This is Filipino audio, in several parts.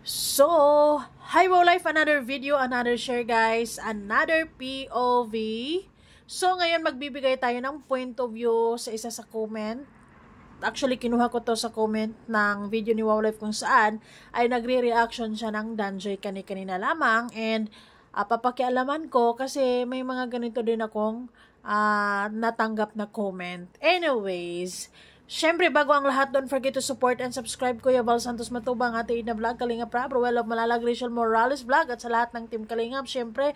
So, hi Wow Life, another video, another share guys, another POV. So, ngayon magbibigay tayo ng point of view sa isa sa comment. Actually, kinuha ko to sa comment ng video ni Wow Life kung saan ay nagre-reaction siya ng Danjoy kani-kanina lamang. And papakialaman ko kasi may mga ganito din akong natanggap na comment. Anyways, syempre, bago ang lahat, don't forget to support and subscribe Kuya Val Santos Matubang, Ate Ina Vlog, Kalingap Rab, Ruel of Malalag, Rachel Morales Vlog, at sa lahat ng Team Kalingap, syempre,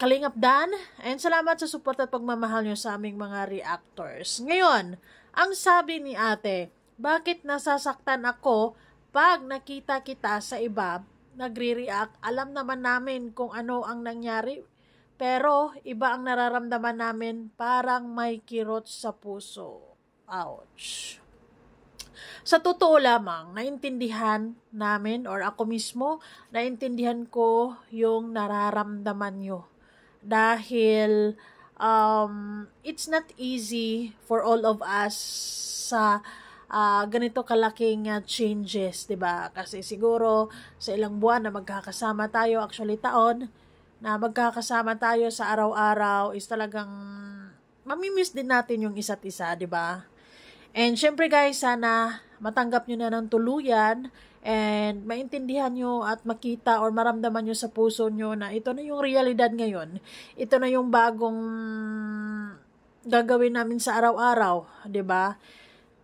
Kalingap Dan, and salamat sa support at pagmamahal nyo sa aming mga reactors. Ngayon, ang sabi ni ate, bakit nasasaktan ako pag nakita kita sa iba, nagre-react, alam naman namin kung ano ang nangyari, pero iba ang nararamdaman namin, parang may kirot sa puso. Ouch. Sa totoo lamang, naintindihan namin or ako mismo, naintindihan ko yung nararamdaman nyo. Dahil it's not easy for all of us sa ganito kalaking changes, 'di ba? Kasi siguro sa ilang buwan na magkakasama tayo, actually taon, na magkakasama tayo sa araw-araw is talagang mamimiss din natin yung isa't isa, 'di ba? And syempre guys, sana matanggap nyo na ng tuluyan and maintindihan nyo at makita or maramdaman nyo sa puso nyo na ito na yung realidad ngayon. Ito na yung bagong gagawin namin sa araw-araw, 'di ba?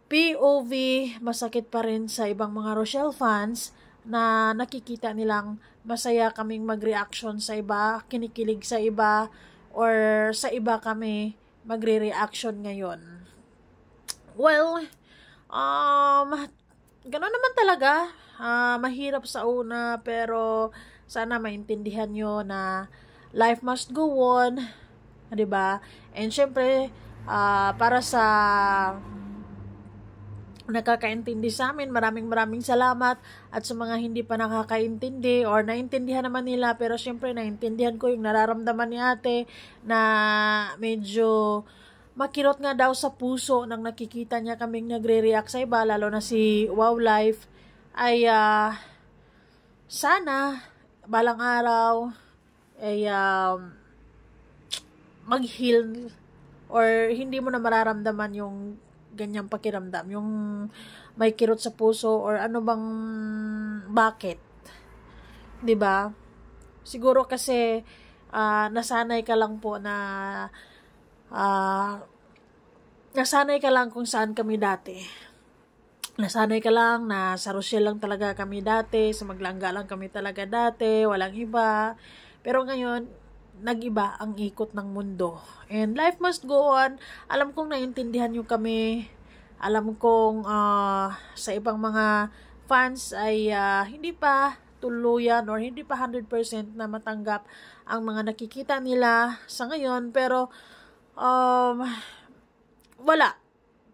POV, masakit pa rin sa ibang mga Rochelle fans na nakikita nilang masaya kaming mag-reaction sa iba, kinikilig sa iba, or sa iba kami magre-reaction ngayon. Well, gano'n naman talaga. Mahirap sa una, pero sana maintindihan nyo na life must go on, 'di ba? And syempre, para sa nakakaintindi sa amin, maraming salamat, at sa mga hindi pa nakakaintindi or naintindihan naman nila, pero syempre naintindihan ko yung nararamdaman ni ate na medyo makirot nga daw sa puso nang nakikita niya kaming nagre-react sa iba, lalo na si Wow Life, ay sana balang araw ay mag-heal or hindi mo na mararamdaman yung ganyang pakiramdam, yung may kirot sa puso or ano bang bakit, 'di ba? Siguro kasi nasanay ka lang po na nasanay ka lang kung saan kami dati. Nasanay ka lang na sa Rochelle lang talaga kami dati, sa Maglangga lang kami talaga dati, walang iba. Pero ngayon, nag-iba ang ikot ng mundo. And life must go on. Alam kong naintindihan nyo kami. Alam kong sa ibang mga fans ay hindi pa tuluyan or hindi pa 100% na matanggap ang mga nakikita nila sa ngayon. Pero wala.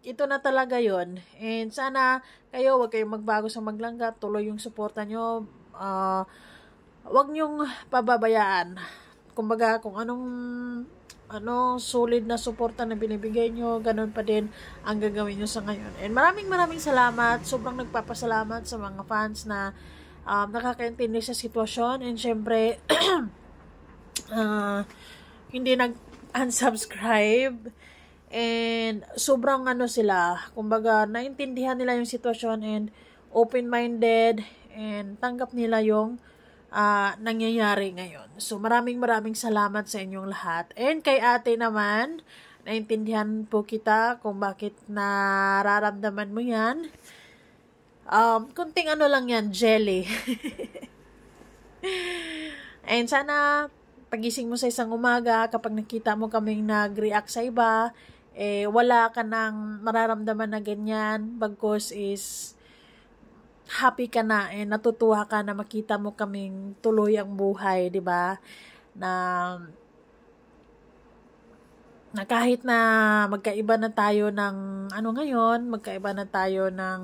Ito na talaga yon. And sana kayo, wag kayong magbago sa Maglangga. Tuloy yung suporta nyo. Wag nyong pababayaan. Kumbaga, kung anong solid na suporta na binibigay nyo, ganun pa din ang gagawin nyo sa ngayon. And maraming salamat. Sobrang nagpapasalamat sa mga fans na nakakaintindi sa sitwasyon. And syempre, hindi unsubscribe, and sobrang sila, kumbaga naintindihan nila yung sitwasyon and open-minded and tanggap nila yung nangyayari ngayon. So maraming salamat sa inyong lahat. And kay ate naman, naintindihan po kita kung bakit nararamdaman mo yan. Kunting lang yan, jelly. And sana pagising mo sa isang umaga, kapag nakita mo kaming nag-react sa iba, wala ka nang mararamdaman na ganyan, bagkos is happy ka na, natutuwa ka na makita mo kaming tuloy ang buhay, 'di ba? Na kahit na magkaiba na tayo ng ngayon, magkaiba na tayo ng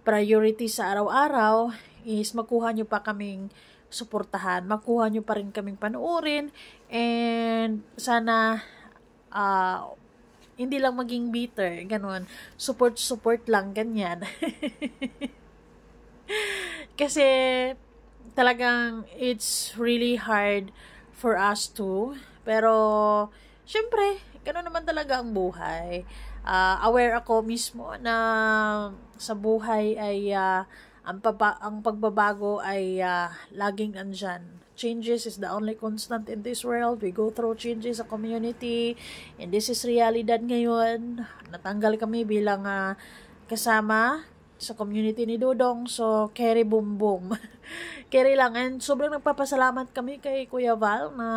priority sa araw-araw, is makuha nyo pa kaming suportahan, makuha nyo pa rin kaming panoorin, and sana hindi lang maging bitter, ganun, support lang, ganyan. Kasi talagang it's really hard for us to. Pero syempre, gano'n naman talaga ang buhay. Aware ako mismo na sa buhay ay ang pagbabago ay laging andyan. Changes is the only constant in this world. We go through changes sa community, and this is realidad ngayon. Natanggal kami bilang kasama sa community ni Dudong. So, carry boom boom. Carry lang. And sobrang nagpapasalamat kami kay Kuya Val na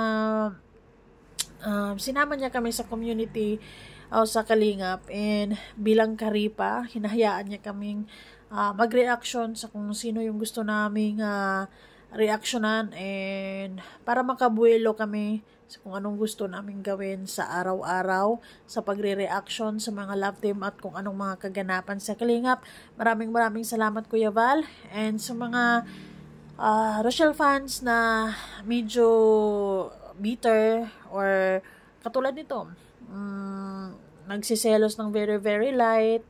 sinama niya kami sa community sa Kalingap, and bilang karipa, hinahayaan niya kaming mag-reaction sa kung sino yung gusto naming reactionan, and para makabuelo kami sa kung anong gusto naming gawin sa araw-araw sa pagre-reaction sa mga love team at kung anong mga kaganapan sa Kalingap. Maraming salamat Kuya Val, and sa mga Rochelle fans na medyo bitter or katulad nito, nagsiselos ng very light.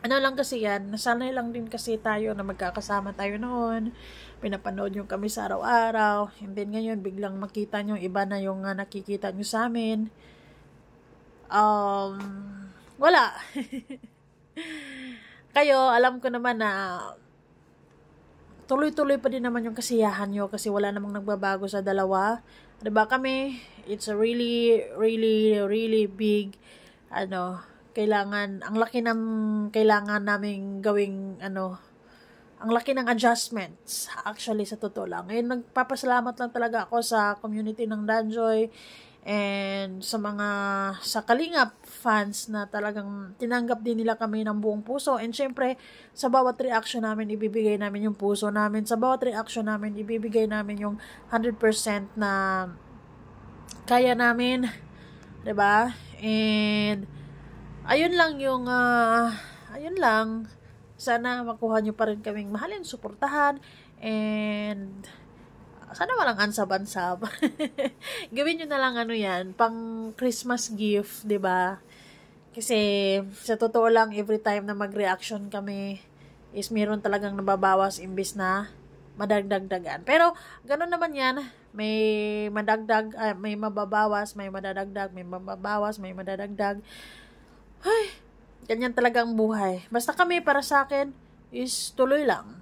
Ano lang kasi yan, nasanay lang din kasi tayo na magkakasama tayo noon. Pinapanood nyo kami sa araw-araw. And then ngayon, biglang makita nyo, iba na yung nakikita nyo sa amin. Wala. Kayo, alam ko naman na tuloy-tuloy pa din naman yung kasiyahan nyo kasi wala namang nagbabago sa dalawa. Diba kami, it's a really big, kailangan, ang laki ng kailangan naming gawing, ang laki ng adjustments, actually, sa totoo lang. Ngayon, nagpapasalamat lang talaga ako sa community ng Danjoy and sa Kalingap fans na talagang tinanggap din nila kami ng buong puso. And syempre, sa bawat reaction namin, ibibigay namin yung puso namin. Sa bawat reaction namin, ibibigay namin yung 100% na kaya namin. Diba? And ayun lang, sana makuha nyo pa rin kaming mahalin, suportahan, and sana walang ansab-ansab. Gawin nyo na lang yan, pang Christmas gift, 'di ba? Kasi sa totoo lang, every time na mag-reaction kami is meron talagang nababawas imbis na madagdagdagan. Pero ganoon naman 'yan, may madagdag, may mababawas, may madadagdag, may mababawas, may madadagdag. Ay, ganyan talaga ang buhay. Basta kami, para sa akin, is tuloy lang.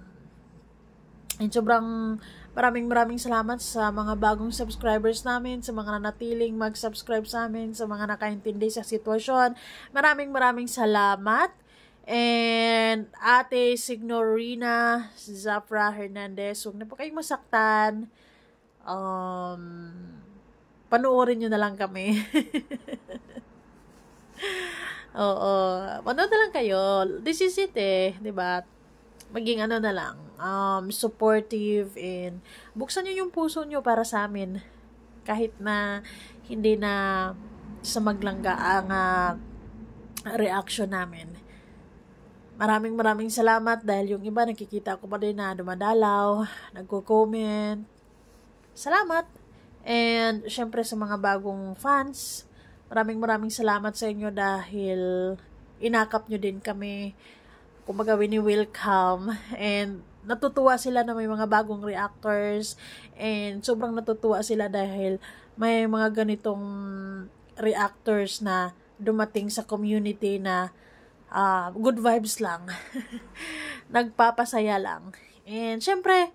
And sobrang maraming salamat sa mga bagong subscribers namin, sa mga nanatiling mag-subscribe sa amin, sa mga nakaintindi sa sitwasyon. Maraming salamat. And Ate Signorina Zafra Hernandez, huwag na po kayong masaktan. Panoorin nyo na lang kami. Oo. Manood na lang kayo. This is it diba? Maging na lang. Supportive, and buksan nyo yung puso nyo para sa amin. Kahit na hindi na sa maglangga ang reaction namin. Maraming salamat dahil yung iba nakikita ko pa din na dumadalaw, nagko-comment. Salamat. And syempre sa mga bagong fans, maraming salamat sa inyo dahil inakap nyo din kami. Kumbaga, wini-welcome. And natutuwa sila na may mga bagong reactors. And sobrang natutuwa sila dahil may mga ganitong reactors na dumating sa community na good vibes lang. Nagpapasaya lang. And syempre,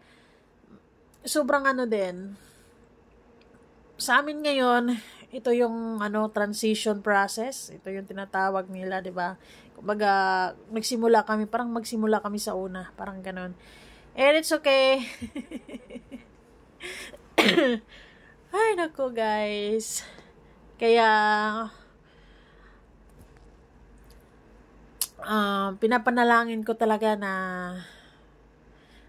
sobrang din. Sa amin ngayon, ito yung transition process. Ito yung tinatawag nila, 'di ba? Kumbaga, magsimula kami sa una, parang ganoon. And it's okay. Ay nako, guys. Kaya pinapanalangin ko talaga na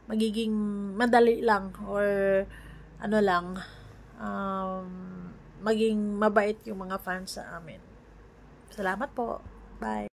magiging madali lang or maging mabait yung mga fans sa amin. Salamat po. Bye.